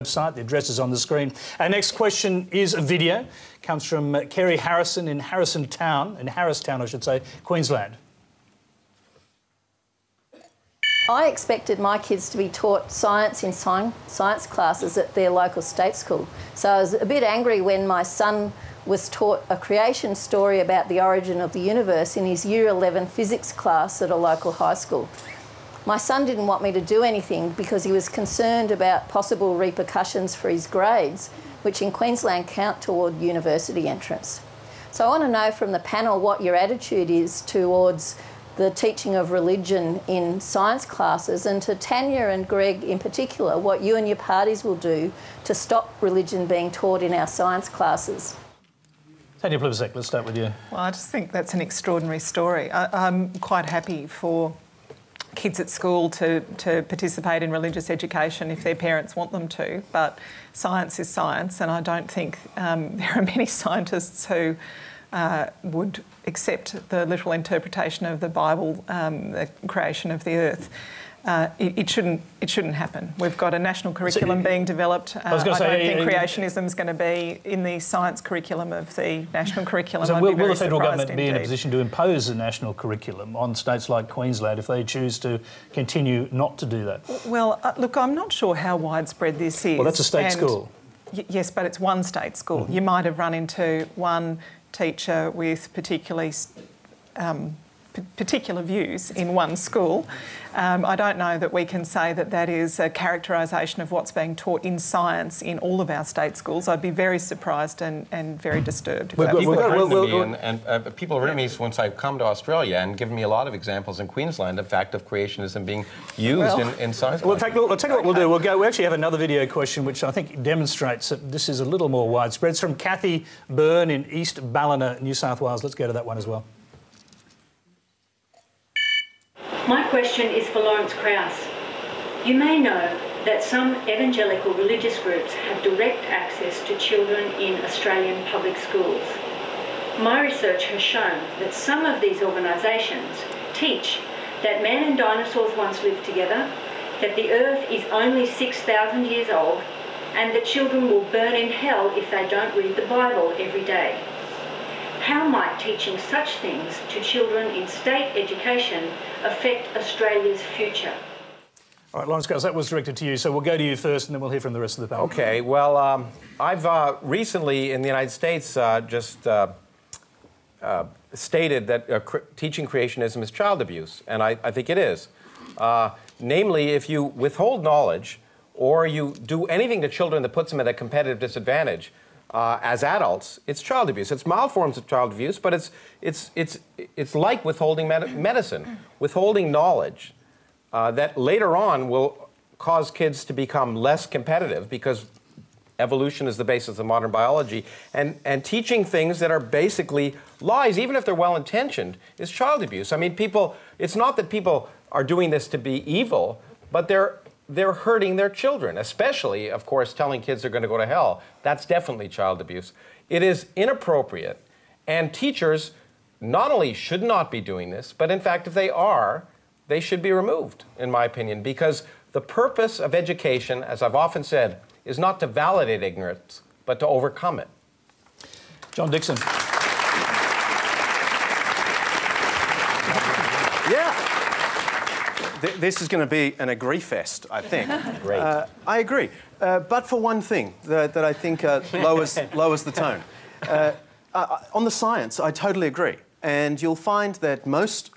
website. The address is on the screen. Our next question is a video. It comes from Kerry Harrison in Harristown, I should say, Queensland. I expected my kids to be taught science in science classes at their local state school. So I was a bit angry when my son was taught a creation story about the origin of the universe in his Year 11 physics class at a local high school. My son didn't want me to do anything because he was concerned about possible repercussions for his grades, which in Queensland count toward university entrance. So I want to know from the panel what your attitude is towards the teaching of religion in science classes, and to Tanya and Greg in particular, what you and your parties will do to stop religion being taught in our science classes. Tanya Plibersek, let's start with you. Well, I just think that's an extraordinary story. I'm quite happy for kids at school to participate in religious education if their parents want them to, but science is science, and I don't think there are many scientists who would accept the literal interpretation of the Bible, the creation of the earth. It shouldn't happen. We've got a national curriculum being developed. I don't think creationism is going to be in the science curriculum of the national curriculum. So will the federal government be in a position to impose a national curriculum on states like Queensland if they choose to continue not to do that? Well, look, I'm not sure how widespread this is. Well, that's a state school. Yes, but it's one state school. You might have run into one teacher with particular views in one school. I don't know that we can say that that is a characterisation of what's being taught in science in all of our state schools. I'd be very surprised and very disturbed. People have written me once I've come to Australia and given me a lot of examples in Queensland, in fact, of creationism being used in science. Well, tell you what we'll do. We actually have another video question which I think demonstrates that this is a little more widespread. It's from Kathy Byrne in East Ballina, New South Wales. Let's go to that one as well. My question is for Lawrence Krauss. You may know that some evangelical religious groups have direct access to children in Australian public schools. My research has shown that some of these organisations teach that man and dinosaurs once lived together, that the earth is only 6,000 years old, and that children will burn in hell if they don't read the Bible every day. How might teaching such things to children in state education affect Australia's future? All right, Lawrence Krauss, that was directed to you, so we'll go to you first and then we'll hear from the rest of the panel. OK, well, I've recently in the United States stated that teaching creationism is child abuse, and I think it is. Namely, if you withhold knowledge or you do anything to children that puts them at a competitive disadvantage, as adults, it's child abuse. It's mild forms of child abuse, but it's like withholding medicine, withholding knowledge that later on will cause kids to become less competitive because evolution is the basis of modern biology, and teaching things that are basically lies, even if they're well-intentioned, is child abuse. I mean, it's not that people are doing this to be evil, but they're hurting their children, especially, of course, telling kids they're going to go to hell. That's definitely child abuse. It is inappropriate, and teachers not only should not be doing this, but in fact, if they are, they should be removed, in my opinion, because the purpose of education, as I've often said, is not to validate ignorance, but to overcome it. John Dixon. Yeah. This is going to be an agree fest, I think. Great. I agree, but for one thing that I think lowers the tone. On the science, I totally agree. And you'll find that most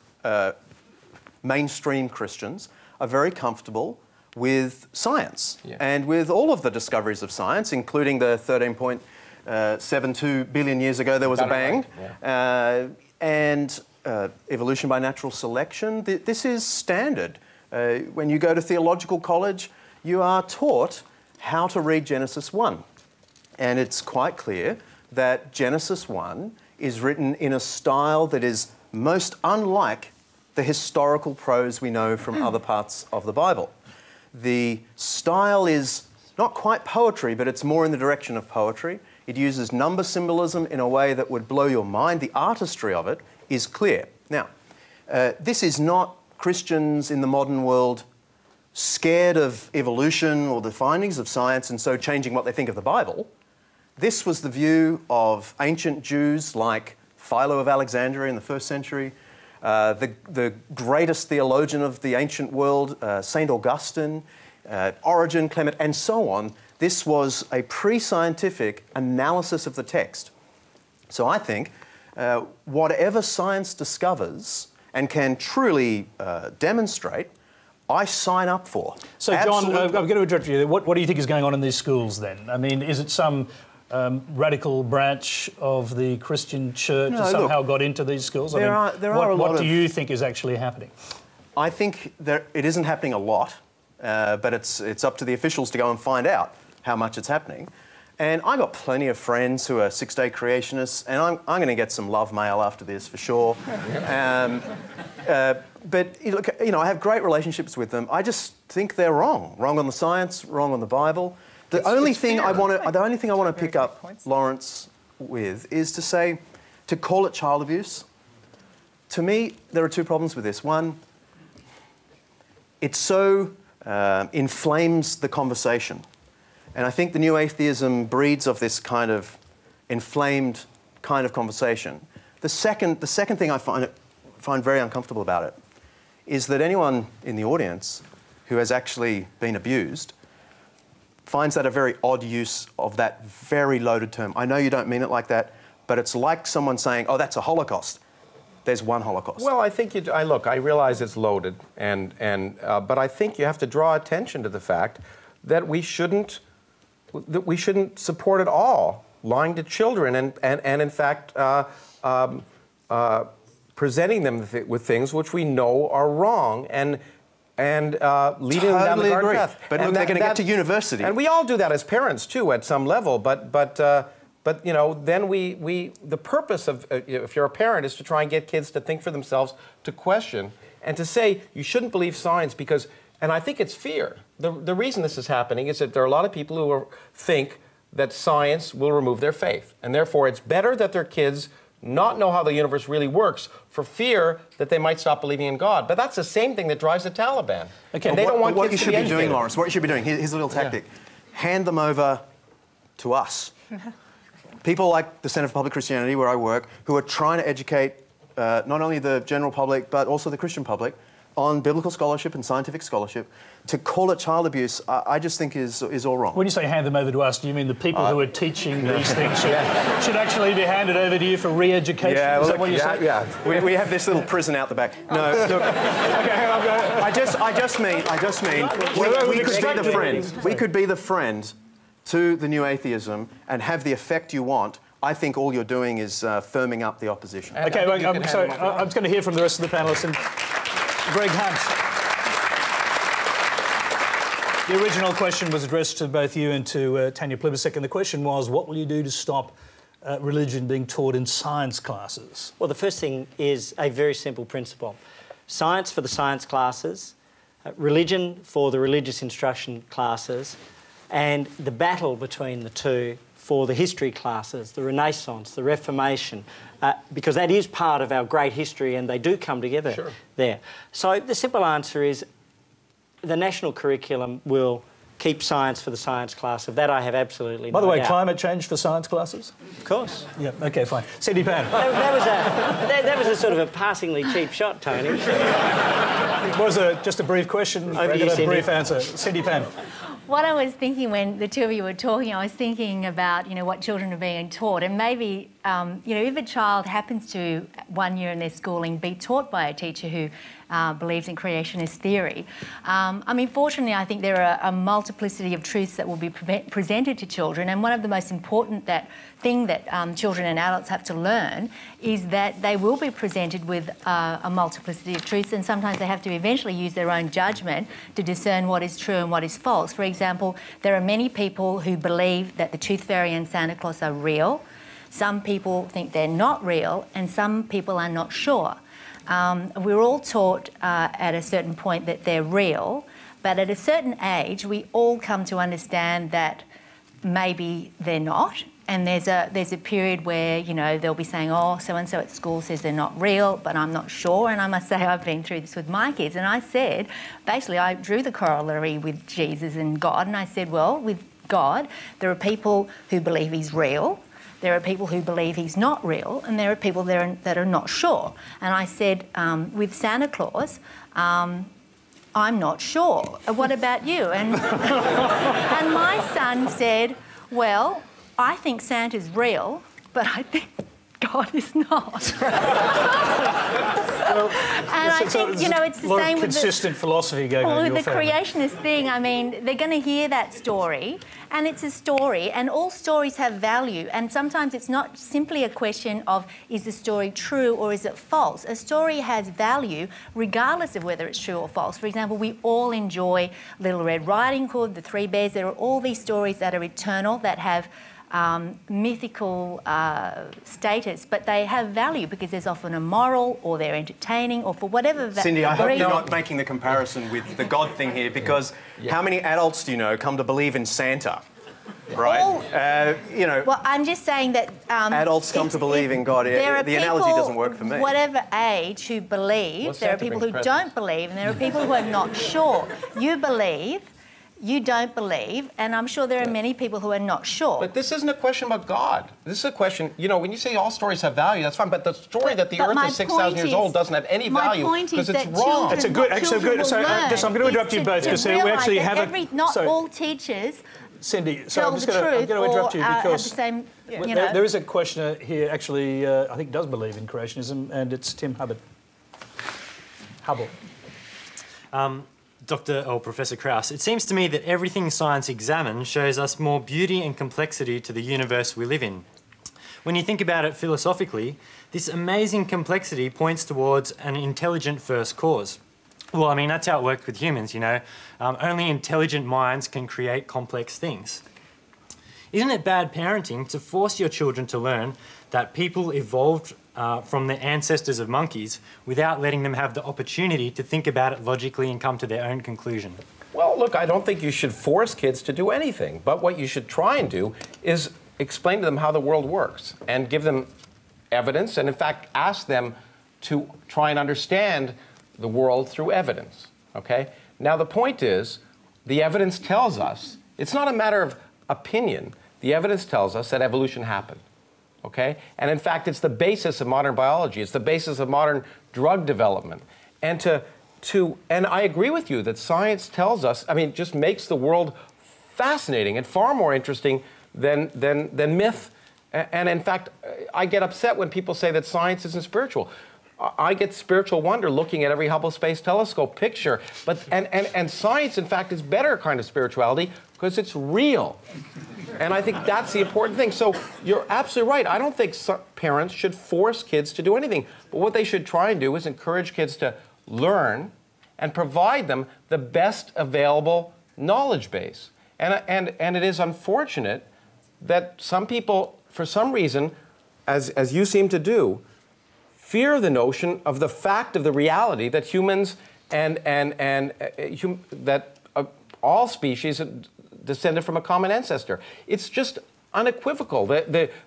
mainstream Christians are very comfortable with science and with all of the discoveries of science, including the 13.72 billion years ago there was a bang. And evolution by natural selection. This is standard. When you go to theological college, you are taught how to read Genesis 1. And it's quite clear that Genesis 1 is written in a style that is most unlike the historical prose we know from other parts of the Bible. The style is not quite poetry, but it's more in the direction of poetry. It uses number symbolism in a way that would blow your mind. The artistry of it is clear. Now, this is not Christians in the modern world scared of evolution or the findings of science and so changing what they think of the Bible. This was the view of ancient Jews like Philo of Alexandria in the 1st century, the greatest theologian of the ancient world, St. Augustine, Origen, Clement, and so on. This was a pre-scientific analysis of the text. So I think whatever science discovers and can truly demonstrate, I sign up for. So, John, I'm going to interrupt you. What do you think is going on in these schools then? I mean, is it some radical branch of the Christian church that somehow got into these schools? What do you think is actually happening? I think it isn't happening a lot, but it's up to the officials to go and find out how much it's happening. And I've got plenty of friends who are six-day creationists, and I'm going to get some love mail after this for sure. But look, I have great relationships with them. I just think they're wrong. Wrong on the science, wrong on the Bible. The only thing I want to pick up Lawrence with is to say, to call it child abuse. To me, there are two problems with this. One, it so inflames the conversation. And I think the new atheism breeds of this kind of inflamed kind of conversation. The second thing I find very uncomfortable about it is that anyone in the audience who has actually been abused finds that a very odd use of that very loaded term. I know you don't mean it like that, but it's like someone saying, oh, that's a Holocaust. There's one Holocaust. Well, I think I realize it's loaded, but I think you have to draw attention to the fact that we shouldn't support at all lying to children and in fact presenting them with things which we know are wrong and leading them down the garden path. But look, they're going to get to university. And we all do that as parents too at some level, but then the purpose of, if you're a parent, is to try and get kids to think for themselves, to question, and to say you shouldn't believe science because, and I think it's fear. The reason this is happening is that there are a lot of people who think that science will remove their faith, and therefore it's better that their kids not know how the universe really works for fear that they might stop believing in God. But that's the same thing that drives the Taliban. Okay, and they don't want what kids you should to be doing, Lawrence, what you should be doing, here's a little tactic. Yeah. Hand them over to us. People like the Centre for Public Christianity, where I work, who are trying to educate not only the general public, but also the Christian public on biblical scholarship and scientific scholarship. To call it child abuse, I just think is all wrong. When you say hand them over to us, do you mean the people who are teaching these things should actually be handed over to you for re-education? Yeah, well, is that what you're saying? Yeah. We have this little prison out the back. No, look. Okay, I just mean we could be the friend. We could be the friend to the new atheism and have the effect you want. I think all you're doing is firming up the opposition. Okay, well, I'm just going to hear from the rest of the panellists. And Greg Hunt. The original question was addressed to both you and to Tanya Plibersek, and the question was, what will you do to stop religion being taught in science classes? Well, the first thing is a very simple principle. Science for the science classes, religion for the religious instruction classes, and the battle between the two for the history classes, the Renaissance, the Reformation, because that is part of our great history and they do come together there. So the simple answer is the national curriculum will keep science for the science class. Of that I have absolutely no doubt. By the way, climate change for science classes? Of course. Yeah, OK, fine. Cindy Pan. That was a sort of a passingly cheap shot, Tony. It was just a brief question, a brief answer. Cindy Pan. What I was thinking when the two of you were talking, I was thinking about, what children are being taught, and maybe, if a child happens to, one year in their schooling, be taught by a teacher who believes in creationist theory. Fortunately, I think there are a multiplicity of truths that will be presented to children, and one of the most important thing that children and adults have to learn is that they will be presented with a multiplicity of truths, and sometimes they have to eventually use their own judgment to discern what is true and what is false. For example, there are many people who believe that the Tooth Fairy and Santa Claus are real. Some people think they're not real, and some people are not sure. We're all taught at a certain point that they're real, but at a certain age we all come to understand that maybe they're not, and there's a period where, you know, they'll be saying, oh, so-and-so at school says they're not real, but I'm not sure. And I must say I've been through this with my kids. And I said, basically, I drew the corollary with Jesus and God, and I said, well, with God, there are people who believe he's real, there are people who believe he's not real, and there are people that are not sure. And I said, with Santa Claus, I'm not sure. What about you? And, and my son said, well, I think Santa's real, but I think God is not. Well, and I think, you know, it's the same with consistent philosophy going on in your family. With the creationist thing, I mean, they're going to hear that story, and it's a story, and all stories have value, and sometimes it's not simply a question of is the story true or is it false. A story has value regardless of whether it's true or false. For example, we all enjoy Little Red Riding Hood, The Three Bears. There are all these stories that are eternal, that have mythical status, but they have value because there's often a moral, or they're entertaining, or for whatever Cindy, I hope you're not making the comparison with the God thing here, because how many adults do you know come to believe in Santa? Right? You know. Well, I'm just saying that adults come to believe in God. There are the analogy doesn't work for me. Whatever age who believe. Well, there are people who don't believe, and there are people who are not sure. You believe. You don't believe, and I'm sure there are many people who are not sure. But this isn't a question about God. This is a question, you know, when you say all stories have value, that's fine, but the story that the Earth is 6,000 years old doesn't have any value because it's wrong. That's a good, actually good. So I'm going to interrupt you both because we actually have not all teachers. Cindy, so I'm going to interrupt you because there is a questioner here actually, I think does believe in creationism, and it's Tim Hubbard. Dr. or Professor Krauss, it seems to me that everything science examines shows us more beauty and complexity to the universe we live in. When you think about it philosophically, this amazing complexity points towards an intelligent first cause. Well, I mean, that's how it works with humans, you know. Only intelligent minds can create complex things. Isn't it bad parenting to force your children to learn that people evolved from the ancestors of monkeys without letting them have the opportunity to think about it logically and come to their own conclusion? Well, look, I don't think you should force kids to do anything, but what you should try and do is explain to them how the world works and give them evidence, and in fact ask them to try and understand the world through evidence, okay? Now the point is, the evidence tells us, it's not a matter of opinion, the evidence tells us that evolution happened. Okay? And in fact, it's the basis of modern biology. It's the basis of modern drug development. And and I agree with you that science tells us, I mean, just makes the world fascinating and far more interesting than myth. And in fact, I get upset when people say that science isn't spiritual. I get spiritual wonder looking at every Hubble Space Telescope picture. But and science, in fact, is better kind of spirituality because it's real. And I think that's the important thing. So you're absolutely right. I don't think parents should force kids to do anything. But what they should try and do is encourage kids to learn and provide them the best available knowledge base. And it is unfortunate that some people, for some reason, as you seem to do, fear the notion of the fact of the reality that humans that all species descended from a common ancestor. It's just unequivocal.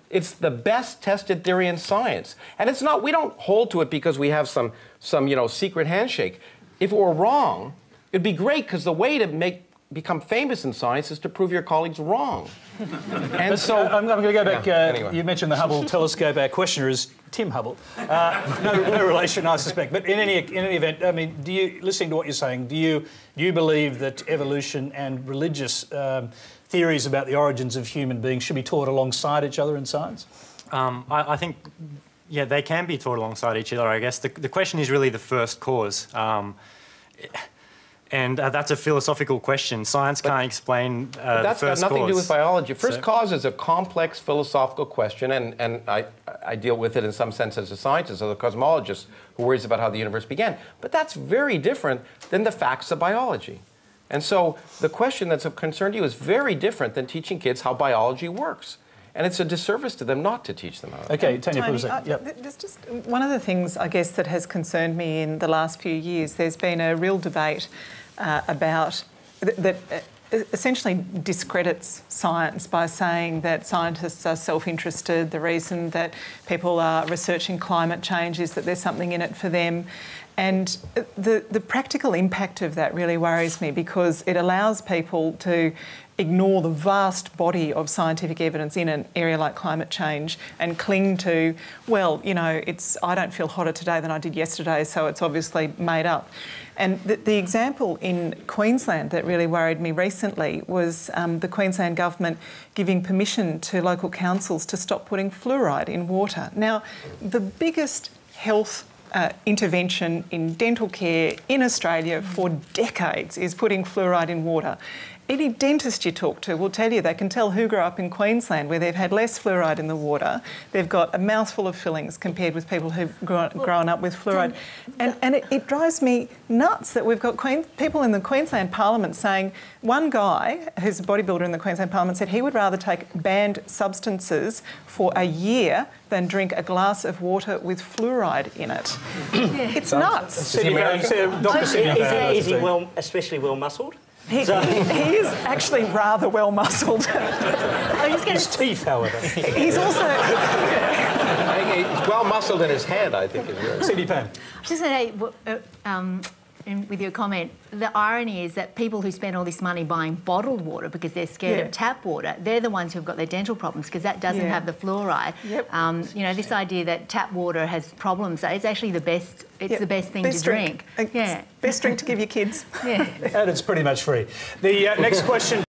It's the best tested theory in science. And it's not, we don't hold to it because we have some you know, secret handshake. If it were wrong, it'd be great because the way to become famous in science is to prove your colleagues wrong. And so I'm going to go back. Anyway. You mentioned the Hubble telescope. Our questioner is Tim Hubble. No relation, I suspect. But in any event, I mean, listening to what you're saying, do you believe that evolution and religious theories about the origins of human beings should be taught alongside each other in science? I think, yeah, they can be taught alongside each other, I guess. The question is really the first cause. And that's a philosophical question. Science can't explain the first cause. That's got nothing to do with biology. First cause is a complex philosophical question, and I deal with it in some sense as a scientist, as a cosmologist who worries about how the universe began. But that's very different than the facts of biology. And so the question that's of concern to you is very different than teaching kids how biology works. And it's a disservice to them not to teach them how. Okay, Tanya, Tony, yep. There's just one of the things, I guess, that has concerned me in the last few years. There's been a real debate about that essentially discredits science by saying that scientists are self-interested. The reason that people are researching climate change is that there's something in it for them. And the practical impact of that really worries me, because it allows people to ignore the vast body of scientific evidence in an area like climate change and cling to, well, you know, I don't feel hotter today than I did yesterday, so it's obviously made up. And the example in Queensland that really worried me recently was the Queensland government giving permission to local councils to stop putting fluoride in water. Now, the biggest health intervention in dental care in Australia for decades is putting fluoride in water. Any dentist you talk to will tell you they can tell who grew up in Queensland where they've had less fluoride in the water. They've got a mouthful of fillings compared with people who've grown up with fluoride. And it drives me nuts that we've got people in the Queensland Parliament saying, one guy who's a bodybuilder in the Queensland Parliament said he would rather take banned substances for a year than drink a glass of water with fluoride in it. It's nuts. Is he especially well-muscled? He is actually rather well-muscled. His teeth, however. He's also... He's well-muscled in his head, I think. Cindy Pam. I was just going to say, with your comment, the irony is that people who spend all this money buying bottled water because they're scared of tap water, they're the ones who've got their dental problems because that doesn't have the fluoride. You know, this idea that tap water has problems, it's actually the best. It's the best thing to drink. Best drink to give your kids. And it's pretty much free. The next question